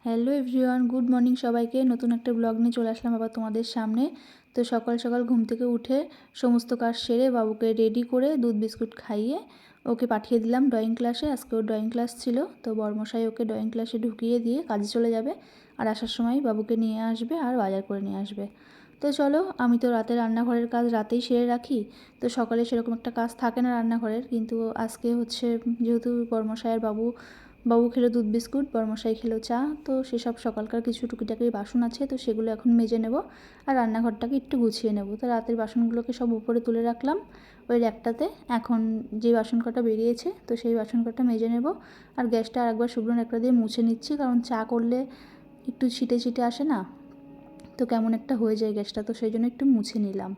Hello everyone, good morning সবাইকে। নতুন একটা ব্লগ নিয়ে চলে আসলাম আবার তোমাদের সামনে। তো সকাল সকাল ঘুম থেকে উঠে সমস্ত কাজ সেরে বাবুকে রেডি করে দুধ বিস্কুট খাইয়ে ওকে পাঠিয়ে দিলাম ড্রয়িং ক্লাসে। আজকে ওর ড্রয়িং ক্লাস ছিল, তো বড়মশাই ওকে ড্রয়িং ক্লাসে ঢুকিয়ে দিয়ে কাজে চলে যাবে। আর আসার সময় বাবুকে নিয়ে আসবে আর বাজার করে নিয়ে আসবে। তো চলো, আমি তো রাতে রান্নাঘরের কাজ রাতেই সেরে রাখি, তো সকালে সেরকম একটা কাজ থাকে না রান্নাঘরের। কিন্তু আজকে হচ্ছে যেহেতু বড়মশাই আর বাবু খেলো দুধ বিস্কুট, বড়মশাই খেলো চা, তো সেসব সকালকার কিছু টুকিটাকি বাসন আছে, তো সেগুলো এখন মেজে নেব আর রান্নাঘরটাকে একটু গুছিয়ে নেব। তো রাতের বাসনগুলোকে সব উপরে তুলে রাখলাম ওই র্যাকটাতে। এখন যে বাসন কটা বেরিয়েছে তো সেই বাসন কটা মেজে নেব। আর গ্যাসটা আরেকবার শুকনো ন্যাকড়া দিয়ে মুছে নিচ্ছি, কারণ চা করলে একটু ছিটে ছিটে আসে না, তো কেমন একটা হয়ে যায় গ্যাসটা, তো সেই জন্য একটু মুছে নিলাম।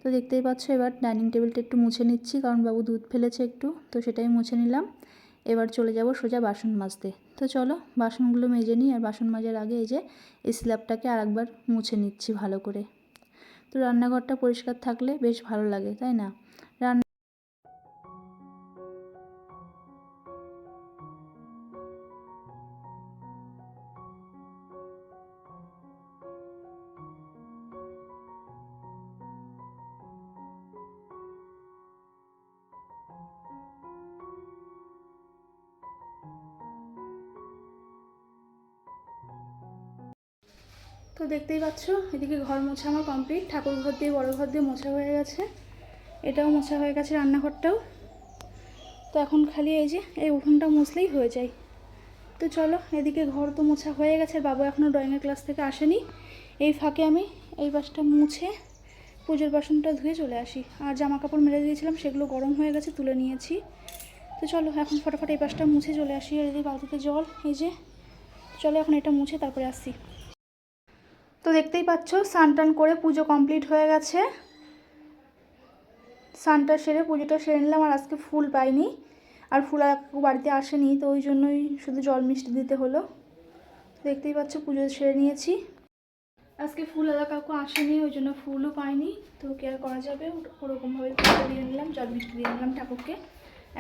তো দেখতেই পাচ্ছ এবার ডাইনিং টেবিলটা একটু মুছে নিচ্ছি, কারণ বাবু দুধ ফেলেছে একটু, তো সেটাই মুছে নিলাম। এবার চলে যাব সোজা বাসন মাজতে। তো চলো বাসনগুলো মেজে নিই, আর বাসন মাজার আগে এই যে এই স্ল্যাবটাকে আরেকবার মুছে নিচ্ছি ভালো করে। তো রান্নাঘরটা পরিষ্কার থাকলে বেশ ভালো লাগে, তাই না? তো দেখতেই পাচ্ছ এদিকে ঘর মোছা আমার কমপ্লিট। ঠাকুর ঘর দিয়ে বড় ঘর দিয়ে মোছা হয়ে গেছে, এটাও মোছা হয়ে গেছে, রান্নাঘরটাও। তো এখন খালি এই যে এই উঠোনটা মুছলেই হয়ে যায়। তো চলো, এদিকে ঘর তো মোছা হয়ে গেছে, বাবু এখনও ড্রয়িংয়ের ক্লাস থেকে আসেনি। এই ফাঁকে আমি এই বাসটা মুছে পুজোর বাসনটা ধুয়ে চলে আসি। আর জামা কাপড় মেলে দিয়েছিলাম, সেগুলো গরম হয়ে গেছে, তুলে নিয়েছি। তো চলো এখন ফটাফট এই বাসটা মুছে চলে আসি। আর এদিকে বালতিতে জল, এই যে। চলো এখন এটা মুছে তারপরে আসছি। তো দেখতেই পাচ্ছ স্নান টান করে পুজো কমপ্লিট হয়ে গেছে। স্নানটা সেরে পুজোটা সেরে নিলাম। আর আজকে ফুল পাইনি, আর ফুল আর বাড়িতে আসেনি, তো ওই জন্যই শুধু জল মিষ্টি দিতে হলো। দেখতেই পাচ্ছ পুজো সেরে নিয়েছি। আজকে ফুল আলা কাকু আসেনি, ওই জন্য ফুলও পাইনি, তো কেয়ার করা যাবে, ওরকমভাবে ফুলটা দিয়ে নিলাম, জল মিষ্টি দিয়ে নিলাম ঠাকুরকে।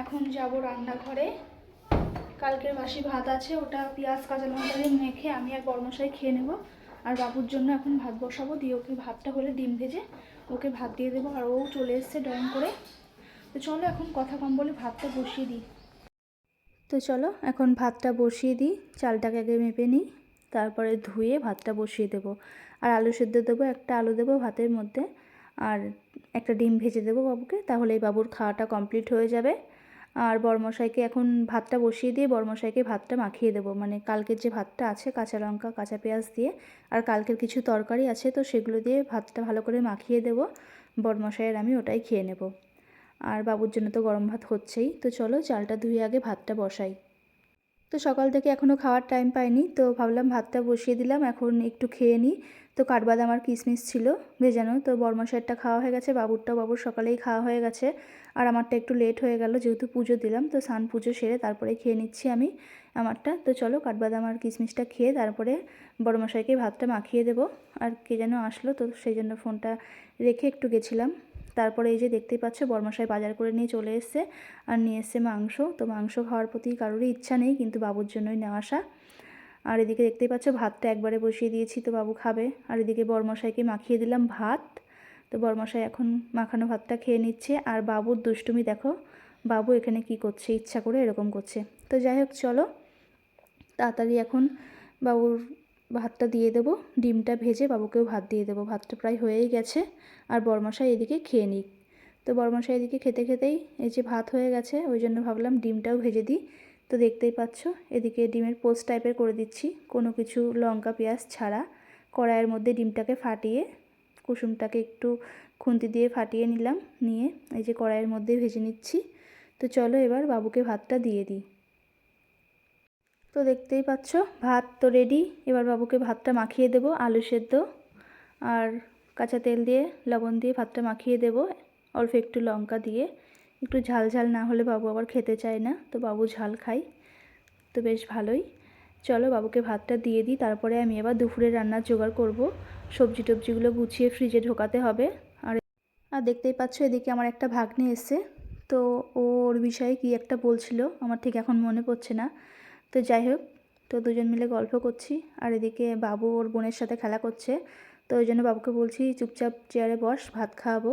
এখন যাব রান্নাঘরে। কালকের বাসি ভাত আছে, ওটা পেঁয়াজ কাঁচা লঙ্কা দিয়ে মেখে আমি আর বড়মশাই খেয়ে নেব। আর বাবুর জন্য এখন ভাত বসাবো, দিয়ে ওকে ভাতটা হলে ডিম ভেজে ওকে ভাত দিয়ে দেবো। আর ও চলে এসছে ড্রয়িং করে। তো চলো এখন কথা কম বলে ভাতটা বসিয়ে দিই। তো চলো এখন ভাতটা বসিয়ে দিই। চালটাকে আগে মেপে নিই, তারপরে ধুয়ে ভাতটা বসিয়ে দেবো। আর আলু সেদ্ধ দেবো, একটা আলু দেবো ভাতের মধ্যে, আর একটা ডিম ভেজে দেবো বাবুকে, তাহলেই বাবুর খাওয়াটা কমপ্লিট হয়ে যাবে। আর বড়মশাইকে এখন ভাতটা বসিয়ে দিয়ে বড়মশাইকে ভাতটা মাখিয়ে দেবো, মানে কালকের যে ভাতটা আছে কাঁচা লঙ্কা কাঁচা পেঁয়াজ দিয়ে, আর কালকের কিছু তরকারি আছে, তো সেগুলো দিয়ে ভাতটা ভালো করে মাখিয়ে দেবো। বড়মশাইয়ের আমি ওটাই খেয়ে নেব। আর বাবুর জন্য তো গরম ভাত হচ্ছেই। তো চলো চালটা ধুয়ে আগে ভাতটা বসাই। তো সকাল থেকে এখনও খাওয়ার টাইম পাইনি, তো ভাবলাম ভাতটা বসিয়ে দিলাম, এখন একটু খেয়ে নিই। তো কাঠবাদাম আর কিশমিশ ছিল ভেজানো, তো বড়মশাইয়েরটা খাওয়া হয়ে গেছে, বাবুর সকালেই খাওয়া হয়ে গেছে। আর আমারটা একটু লেট হয়ে গেল, যেহেতু পুজো দিলাম, তো স্নান পুজো সেরে তারপরে খেয়ে নিচ্ছি আমি আমারটা। তো চলো কাঠবাদাম আর কিশমিশটা খেয়ে তারপরে বড়মশাইকে ভাতটা মাখিয়ে দেবো। আর কে যেন আসলো, তো সেই জন্য ফোনটা রেখে একটু গেছিলাম। তারপরে এই যে দেখতেই পাচ্ছ বড়মশাই বাজার করে নিয়ে চলে এসছে, আর নিয়ে এসছে মাংস। তো মাংস খাওয়ার প্রতি কারোরই ইচ্ছা নেই, কিন্তু বাবুর জন্যই নেওয়া আসা। আর এদিকে দেখতেই পাচ্ছ ভাতটা একবারে বসিয়ে দিয়েছি, তো বাবু খাবে। আর এদিকে বড়মশাইকে মাখিয়ে দিলাম ভাত। তো বড়মশাই এখন মাখানো ভাতটা খেয়ে নিচ্ছে। আর বাবুর দুষ্টুমি দেখো, বাবু এখানে কি করছে, ইচ্ছা করে এরকম করছে। তো যাই হোক চলো তাড়াতাড়ি এখন বাবুর ভাতটা দিয়ে দেবো, ডিমটা ভেজে বাবুকেও ভাত দিয়ে দেবো। ভাতটা প্রায় হয়েই গেছে, আর বড়মশাই এদিকে খেয়ে নিক। তো বড়মশাই এদিকে খেতে খেতেই এই যে ভাত হয়ে গেছে, ওই জন্য ভাবলাম ডিমটাও ভেজে দিই। তো দেখতেই পাচ্ছ এদিকে ডিমের পোস্ট টাইপের করে দিচ্ছি, কোনো কিছু লঙ্কা পেঁয়াজ ছাড়া। কড়াইয়ের মধ্যে ডিমটাকে ফাটিয়ে কুসুমটাকে একটু খুন্তি দিয়ে ফাটিয়ে নিলাম, নিয়ে এই যে কড়াইয়ের মধ্যে ভেজে নিচ্ছি। তো চলো এবার বাবুকে ভাতটা দিয়ে দিই। তো দেখতেই পাচ্ছ ভাত তো রেডি। এবার বাবুকে ভাতটা মাখিয়ে দেব, আলু সেদ্ধ আর কাঁচা তেল দিয়ে লবণ দিয়ে ভাতটা মাখিয়ে দেব, অল্প একটু লঙ্কা দিয়ে। একটু ঝাল ঝাল না হলে বাবু আবার খেতে চায় না, তো বাবু ঝাল খাই, তো বেশ ভালোই। চলো বাবুকে ভাতটা দিয়ে দিই, তারপরে আমি এবার দুপুরে রান্নার জোগাড় করব। সবজি টবজিগুলো গুছিয়ে ফ্রিজে ঢোকাতে হবে। আর আর দেখতেই পাচ্ছ এদিকে আমার একটা ভাগ্নে এসছে, তো ওর বিষয়ে কি একটা বলছিল, আমার ঠিক এখন মনে পড়ছে না। তো যাই হোক, তো দুজন মিলে গল্প করছি, আর এদিকে বাবু ওর বোনের সাথে খেলা করছে। তো ওই জন্য বাবুকে বলছি চুপচাপ চেয়ারে বস, ভাত খাওয়াবো।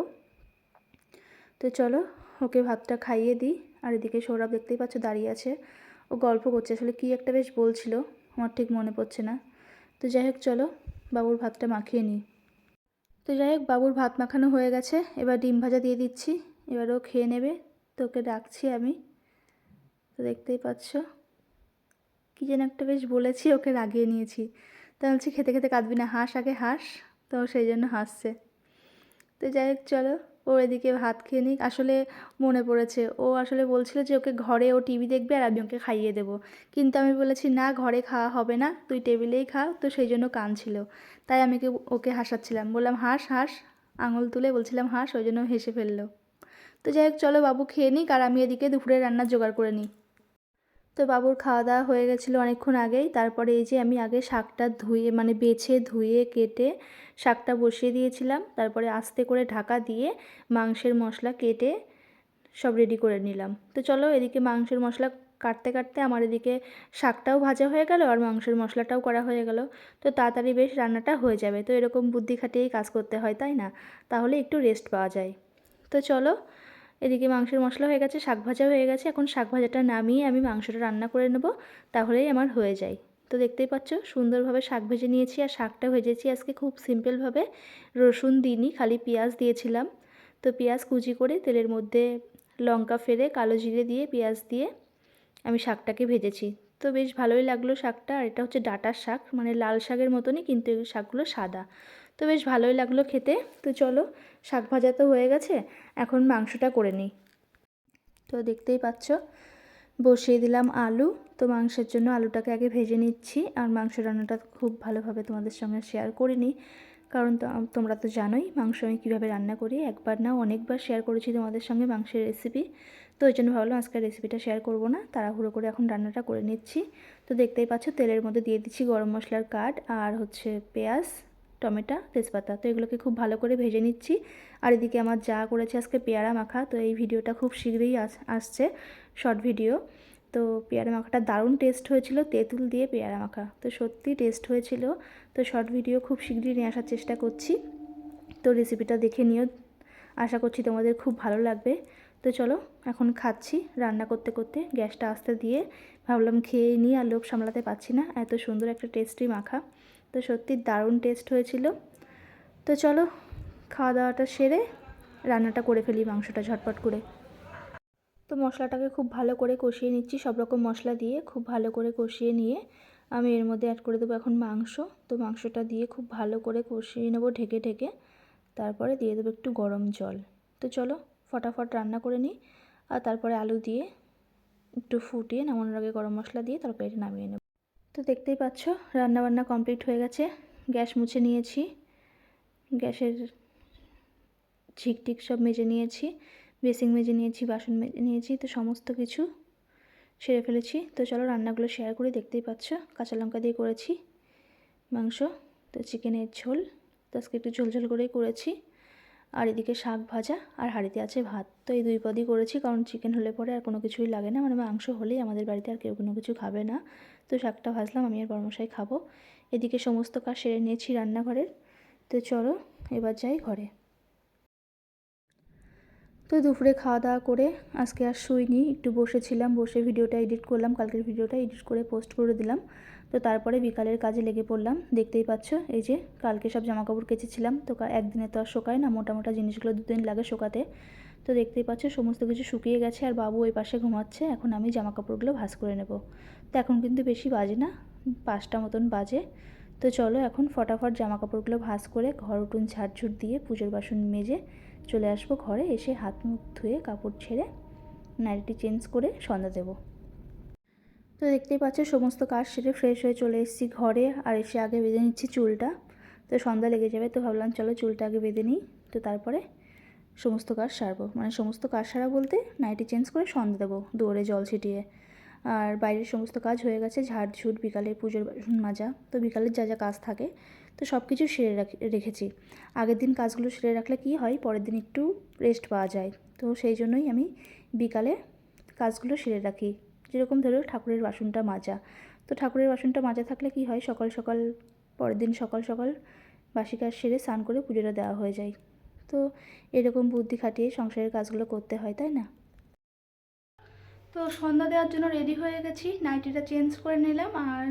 তো চলো ওকে ভাতটা খাইয়ে দিই। আর এদিকে সৌরভ দেখতেই পাচ্ছ দাঁড়িয়ে আছে, ও গল্প করছে, আসলে কী একটা বেশ বলছিল, আমার ঠিক মনে পড়ছে না। তো যাই হোক চলো বাবুর ভাতটা মাখিয়ে নিই। তো যাই হোক বাবুর ভাত মাখানো হয়ে গেছে, এবার ডিম ভাজা দিয়ে দিচ্ছি, এবার ও খেয়ে নেবে। তো ওকে ডাকছি আমি। তো দেখতেই পাচ্ছ কী যেন একটা বেশ বলেছি, ওকে রাগিয়ে নিয়েছি। তা বলছি খেতে খেতে কাঁদবি না, হাস আগে হাস। তো সেই জন্য হাসছে। তো যাই হোক চলো ও এদিকে ভাত খেয়ে নিক। আসলে মনে পড়েছে, ও আসলে বলছিল যে ওকে ঘরে ও টিভি দেখবে আর আমি ওকে খাইয়ে দেবো, কিন্তু আমি বলেছি না ঘরে খাওয়া হবে না, তুই টেবিলেই খা। তো সেই জন্য কাঁদছিল, তাই আমি ওকে হাসাচ্ছিলাম, বললাম হাস হাস, আঙুল তুলে বলছিলাম হাস, ওই জন্য হেসে ফেললো। তো যাই হোক চলো বাবু খেয়ে নিক, আর আমি এদিকে দুপুরে রান্নার জোগাড় করে নিই। তো বাবুর খাওয়া দাওয়া হয়ে গেছিলো অনেকক্ষণ আগেই। তারপরে এই যে আমি আগে শাকটা ধুয়ে মানে বেছে ধুয়ে কেটে শাকটা বসিয়ে দিয়েছিলাম, তারপরে আস্তে করে ঢাকা দিয়ে মাংসের মশলা কেটে সব রেডি করে নিলাম। তো চলো এদিকে মাংসের মশলা কাটতে কাটতে আমার এদিকে শাকটাও ভাজা হয়ে গেল আর মাংসের মশলাটাও করা হয়ে গেল। তো তাড়াতাড়ি বেশ রান্নাটা হয়ে যাবে। তো এরকম বুদ্ধি খাটিয়েই কাজ করতে হয়, তাই না? তাহলে একটু রেস্ট পাওয়া যায়। তো চলো এদিকে মাংসের মশলা হয়ে গেছে, শাক ভাজা হয়ে গেছে, এখন শাক ভাজাটা নামিয়ে আমি মাংসটা রান্না করে নেব, তাহলেই আমার হয়ে যায়। তো দেখতেই পাচ্ছ সুন্দরভাবে শাক ভেজে নিয়েছি, আর শাকটা ভেজেছি আজকে খুব সিম্পলভাবে, রসুন দিইনি, খালি পেঁয়াজ দিয়েছিলাম। তো পেঁয়াজ কুচি করে তেলের মধ্যে লঙ্কা ফেলে কালো জিরে দিয়ে পেঁয়াজ দিয়ে আমি শাকটাকে ভেজেছি। তো বেশ ভালোই লাগলো শাকটা। আর এটা হচ্ছে ডাঁটার শাক, মানে লাল শাকের মতনই, কিন্তু এই শাকগুলো সাদা। তো বেশ ভালোই লাগলো খেতে। তো চলো শাক ভাজা তো হয়ে গেছে, এখন মাংসটা করে নিই। তো দেখতেই পাচ্ছ বসিয়ে দিলাম আলু। তো মাংসের জন্য আলুটাকে আগে ভেজে নিচ্ছি, আর মাংস রান্নাটা খুব ভালোভাবে তোমাদের সঙ্গে শেয়ার করিনি, কারণ তোমরা তো জানোই মাংস আমি কীভাবে রান্না করি, একবার না অনেকবার শেয়ার করেছি তোমাদের সঙ্গে মাংসের রেসিপি। তো ওই জন্য ভাবলাম আজকের রেসিপিটা শেয়ার করব না, তাড়াহুড়ো করে এখন রান্নাটা করে নিচ্ছি। তো দেখতেই পাচ্ছ তেলের মধ্যে দিয়ে দিচ্ছি গরম মশলার কাঠ, আর হচ্ছে পেঁয়াজ, টমেটো, তেজপাতা। তো এগুলোকে খুব ভালো করে ভেজে নিচ্ছি। আর এদিকে আমার যা করেছে আজকে পেয়ারা মাখা। তো এই ভিডিওটা খুব শীঘ্রই আসছে, শর্ট ভিডিও। তো পেয়ারা মাখাটা দারুণ টেস্ট হয়েছিল, তেঁতুল দিয়ে পেয়ারা মাখা, তো সত্যি টেস্ট হয়েছিল। তো শর্ট ভিডিও খুব শীঘ্রই নিয়ে আসার চেষ্টা করছি। তো রেসিপিটা দেখে নিও, আশা করছি তোমাদের খুব ভালো লাগবে। তো চলো এখন খাচ্ছি, রান্না করতে করতে গ্যাসটা আস্তে দিয়ে ভাবলাম খেয়ে নিই, আর লোভ সামলাতে পারছি না, এত সুন্দর একটা টেস্টি মাখা। তো সত্যি দারুণ টেস্ট হয়েছিল। তো চলো খাওয়া দাওয়াটা সেরে রান্নাটা করে ফেলি মাংসটা ঝটপট করে। তো মশলাটাকে খুব ভালো করে কষিয়ে নিচ্ছি, সব রকম মশলা দিয়ে খুব ভালো করে কষিয়ে নিয়ে আমি এর মধ্যে অ্যাড করে দেবো এখন মাংস। তো মাংসটা দিয়ে খুব ভালো করে কষিয়ে নেব ঢেকে ঢেকে, তারপরে দিয়ে দেবো একটু গরম জল। তো চলো ফটাফট রান্না করে নিই, আর তারপরে আলু দিয়ে একটু ফুটিয়ে নামানোর আগে গরম মশলা দিয়ে তারপরে এটা নামিয়ে নেব। তো দেখতেই পাচ্ছ রান্নাবান্না কমপ্লিট হয়ে গেছে, গ্যাস মুছে নিয়েছি, গ্যাসের ঝিকটিক সব মেজে নিয়েছি, বেসিন মেজে নিয়েছি, বাসন মেজে নিয়েছি, তো সমস্ত কিছু সেরে ফেলেছি। তো চলো রান্নাগুলো শেয়ার করি। দেখতেই পাচ্ছ কাঁচা লঙ্কা দিয়ে করেছি মাংস, তো চিকেনের ঝোল, তো আজকে একটু ঝোলঝোল করেই করেছি। আর এদিকে শাক ভাজা, আর হাঁড়িতে আছে ভাত। তো এই দুই পদই করেছি, কারণ চিকেন হলে পরে আর কোনো কিছুই লাগে না, মানে মাংস হলেই আমাদের বাড়িতে আর কেউ কোনো কিছু খাবে না। তো শাকটা ভাজলাম, আমি আর বড়মশাই খাবো। এদিকে সমস্ত কাজ সেরে নিয়েছি রান্নাঘরের। তো চলো এবার যাই ঘরে। তো দুপুরে খাওয়া দাওয়া করে আজকে আর শুইনি, একটু বসেছিলাম, বসে ভিডিওটা এডিট করলাম, কালকের ভিডিওটা এডিট করে পোস্ট করে দিলাম। তো তারপরে বিকালের কাজে লেগে পড়লাম। দেখতেই পাচ্ছ এই যে কালকে সব জামাকাপড় কেচেছিলাম, তো একদিনে তো আর শোকায় না, মোটা মোটা জিনিসগুলো দুদিন লাগে শোকাতে। তো দেখতেই পাচ্ছ সমস্ত কিছু শুকিয়ে গেছে, আর বাবু ওই পাশে ঘুমাচ্ছে, এখন আমি জামাকাপড়গুলো ভাঁজ করে নেব। তো এখন কিন্তু বেশি বাজে না, 5টা মতন বাজে। তো চলো এখন ফটাফট জামাকাপড়গুলো ভাঁজ করে ঘর উঠোন ঝাড়ঝুট দিয়ে পুজোর বাসন মেজে চলে আসবো ঘরে, এসে হাত মুখ ধুয়ে কাপড় ছেড়ে নাইটি চেঞ্জ করে সন্ধ্যা দেব। তো দেখতেই পাচ্ছ সমস্ত কাজ সেরে ফ্রেশ হয়ে চলে এসেছি ঘরে, আর এসে আগে বেঁধে নিচ্ছি চুলটা। তো সন্ধ্যা লেগে যাবে, তো ভাবলাম চলো চুলটা আগে বেঁধে নিই, তো তারপরে সমস্ত কাজ সারবো। মানে সমস্ত কাজ সারা বলতে নাইটি চেঞ্জ করে সন্ধ্যা দেবো দুয়ারে জল ছিটিয়ে। আর বাইরের সমস্ত কাজ হয়ে গেছে, ঝাড়ঝুট, বিকালে পুজোর বাসন মাজা, তো বিকালের যা যা কাজ থাকে তো সব কিছু সেরে রেখেছি। আগের দিন কাজগুলো সেরে রাখলে কি হয়, পরের দিন একটু রেস্ট পাওয়া যায়। তো সেই জন্যই আমি বিকালে কাজগুলো সেরে রাখি, যেরকম ধরো ঠাকুরের বাসনটা মাজা, তো ঠাকুরের বাসনটা মাজা থাকলে কি হয়, সকাল সকাল পরের দিন সকাল সকাল বাসি কাজ সেরে স্নান করে পুজোটা দেওয়া হয়ে যায়। তো এরকম বুদ্ধি খাটিয়ে সংসারের কাজগুলো করতে হয়, তাই না? তো সন্ধ্যা দেওয়ার জন্য রেডি হয়ে গেছি, নাইটিটা চেঞ্জ করে নিলাম আর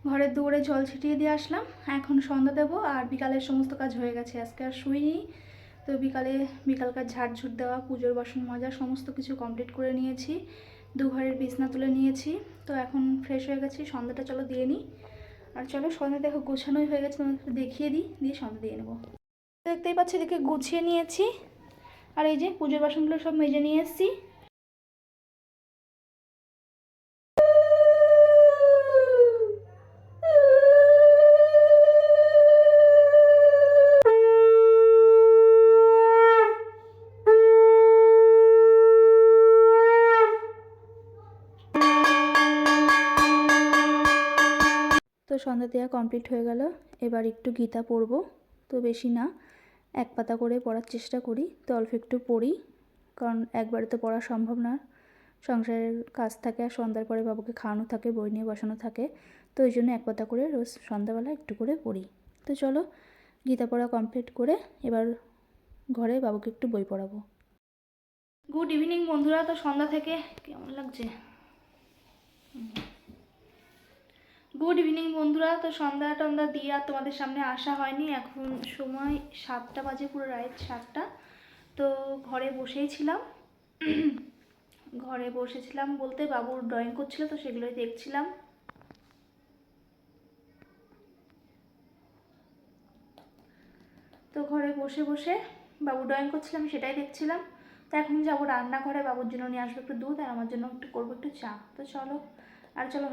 ঘরের দুয়ারে জল ছিটিয়ে দিয়ে আসলাম। এখন সন্ধ্যা দেবো আর বিকালের সমস্ত কাজ হয়ে গেছে, আজকে আর শুইনি। তো বিকালকার ঝাড়ঝুট দেওয়া, পুজোর বাসন মাজা সমস্ত কিছু কমপ্লিট করে নিয়েছি, দুঘরের বিছনা তুলে নিয়েছি। তো এখন ফ্রেশ হয়ে গেছি, সন্ধ্যাটা চলো দিয়ে নিই। আর চলো সন্ধ্যা দেখো গোছানোই হয়ে গেছে, তোমাকে দেখিয়ে দিই, দিয়ে সন্ধ্যা দিয়ে নেবো। দেখতেই পাচ্ছি, এদিকে গুছিয়ে নিয়েছি আর এই যে পুজোর বাসনগুলো সব মেজে নিয়ে এসেছি। তো সন্ধ্যা দেওয়া কমপ্লিট হয়ে গেল, এবার একটু গীতা পড়ব। তো বেশি না, এক পাতা করে পড়ার চেষ্টা করি, তো অল্প একটু পড়ি, কারণ একবারে তো পড়া সম্ভব না, সংসারের কাজ থাকে আর সন্ধ্যার পরে বাবুকে খাওয়ানো থাকে, বই নিয়ে বসানো থাকে। তো ওই জন্য এক পাতা করে রোজ সন্ধ্যাবেলা একটু করে পড়ি। তো চলো গীতা পড়া কমপ্লিট করে এবার ঘরে বাবুকে একটু বই পড়াবো। গুড ইভিনিং বন্ধুরা। তো সন্ধ্যা থেকে কেমন লাগছে? গুড ইভিনিং বন্ধুরা। তো সন্ধ্যা টন্ধ্যা দিয়ে আর তোমাদের সামনে আসা হয়নি, এখন সময় 7টা বাজে, পুরো রাত 7টা। তো ঘরে বসেছিলাম বলতে বাবুর ড্রয়িং করছিল, তো সেগুলোই দেখছিলাম। তো ঘরে বসে বসে বাবু ড্রয়িং করছিলাম, সেটাই দেখছিলাম। তো এখন যাবো রান্নাঘরে, বাবুর জন্য নিয়ে আসবো একটু দুধ আর আমার জন্য করবো একটু চা। তো চলো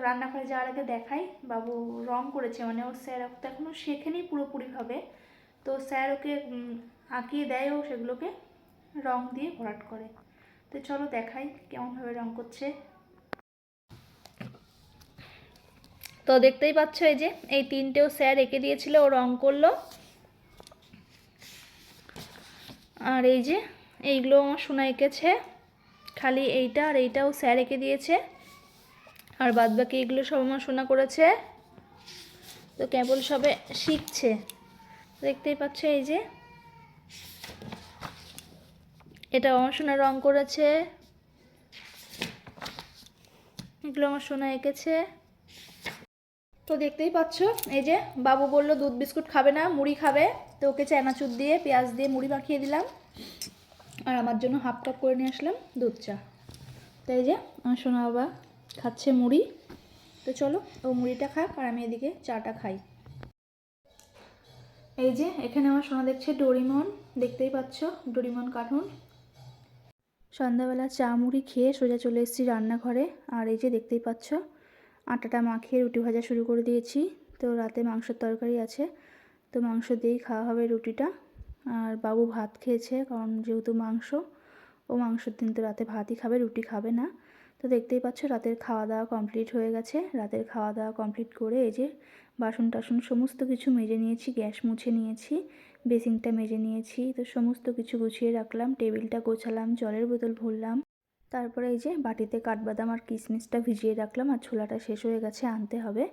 রান্নাঘরে যাওয়ার আগে দেখাই, বাবু রং করেছে, মানে ওর স্যার তো এখনও শেখেনি পুরোপুরিভাবে, তো স্যার ওকে আঁকিয়ে দেয়, ও সেগুলোকে রং দিয়ে ভরাট করে। তো চলো দেখাই কেমনভাবে রং করছে। তো দেখতেই পাচ্ছ, এই যে এই তিনটেও স্যার এঁকে দিয়েছিল, ও রং করলো। আর এই যে এইগুলো আমার সোনা এঁকেছে, খালি এইটা আর এইটাও স্যার এঁকে দিয়েছে, আর বাদবাকি এগুলো সব আমার সোনা করেছে। তো কেবল সবে শিখছে। দেখতেই পাচ্ছ, এই যে এটা আমার সোনা রং করেছে, এগুলো আমার সোনা এঁকেছে। তো দেখতেই পাচ্ছ, এই যে বাবু বলল দুধ বিস্কুট খাবে না, মুড়ি খাবে, তো ওকে চানাচুর দিয়ে পেঁয়াজ দিয়ে মুড়ি মাখিয়ে দিলাম, আর আমার জন্য হাফ কাপ করে নিয়ে আসলাম দুধ চা। তাই যে আমার সোনা বাবা খাচ্ছে মুড়ি। তো চলো ও মুড়িটা খাক আর আমি এদিকে চাটা খাই। এই যে এখানে আমার সোনা দেখছে ডোরিমন, দেখতেই পাচ্ছ ডোরিমন কার্টুন। সন্ধ্যাবেলা চা মুড়ি খেয়ে সোজা চলে এসেছি রান্নাঘরে, আর এই যে দেখতেই পাচ্ছ আটাটা মাখিয়ে রুটি ভাজা শুরু করে দিয়েছি। তো রাতে মাংসের তরকারি আছে, তো মাংস দিয়েই খাওয়া হবে রুটিটা। আর বাবু ভাত খেয়েছে, কারণ যেহেতু ও মাংসের দিন তো রাতে ভাতই খাবে, রুটি খাবে না। তো দেখতেই পাচ্ছ রাতের খাওয়া দাওয়া কমপ্লিট হয়ে গেছে। রাতের খাওয়া দাওয়া কমপ্লিট করে এই যে বাসন টাসন সমস্ত কিছু মেজে নিয়েছি, গ্যাস মুছে নিয়েছি, বেসিনটা মেজে নিয়েছি। তো সমস্ত কিছু গুছিয়ে রাখলাম, টেবিলটা গোছালাম, জলের বোতল ভরলাম। তারপরে এই যে বাটিতে কাঠবাদাম আর কিশমিশটা ভিজিয়ে রাখলাম, আর ছোলাটা শেষ হয়ে গেছে, আনতে হবে।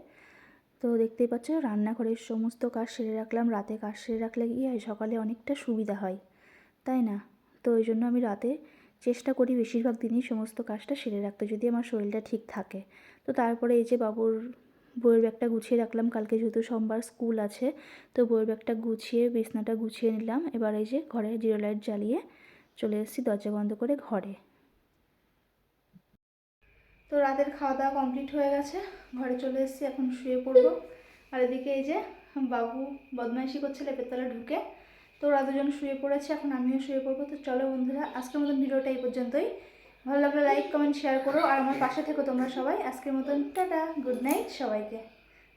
তো দেখতেই পাচ্ছ রান্নাঘরের সমস্ত কাজ সেরে রাখলাম। রাতে কাজ সেরে রাখলে কি হয়, সকালে অনেকটা সুবিধা হয়, তাই না? তো ওই জন্য আমি রাতে চেষ্টা করি বেশিরভাগ দিনই সমস্ত কাজটা সেরে রাখতে, যদি আমার শরীরটা ঠিক থাকে। তো তারপরে এই যে বাবুর বইয়ের ব্যাগটা গুছিয়ে রাখলাম, কালকে যেহেতু সোমবার স্কুল আছে, তো বইয়ের ব্যাগটা গুছিয়ে বিছনাটা গুছিয়ে নিলাম। এবার এই যে ঘরে জিরো লাইট জ্বালিয়ে চলে এসেছি দরজা বন্ধ করে ঘরে। তো রাতের খাওয়া দাওয়া কমপ্লিট হয়ে গেছে, ঘরে চলে এসেছি, এখন শুয়ে পড়বো। আর এদিকে এই যে বাবু বদমাইশি করছে লেপের তলায় ঢুকে। তো ওরা দুজন শুয়ে পড়েছে, এখন আমিও শুয়ে পড়বো। তো চলো বন্ধুরা, আজকের মতন ভিডিওটা এই পর্যন্তই। ভালো লাগলে লাইক কমেন্ট শেয়ার করো, আর আমার পাশে থেকো তোমরা সবাই। আজকের মতন টাটা, গুড নাইট সবাইকে।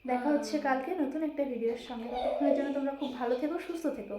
দেখা হচ্ছে কালকে নতুন একটা ভিডিওর সঙ্গে। ততক্ষণের জন্য তোমরা খুব ভালো থেকো, সুস্থ থেকো।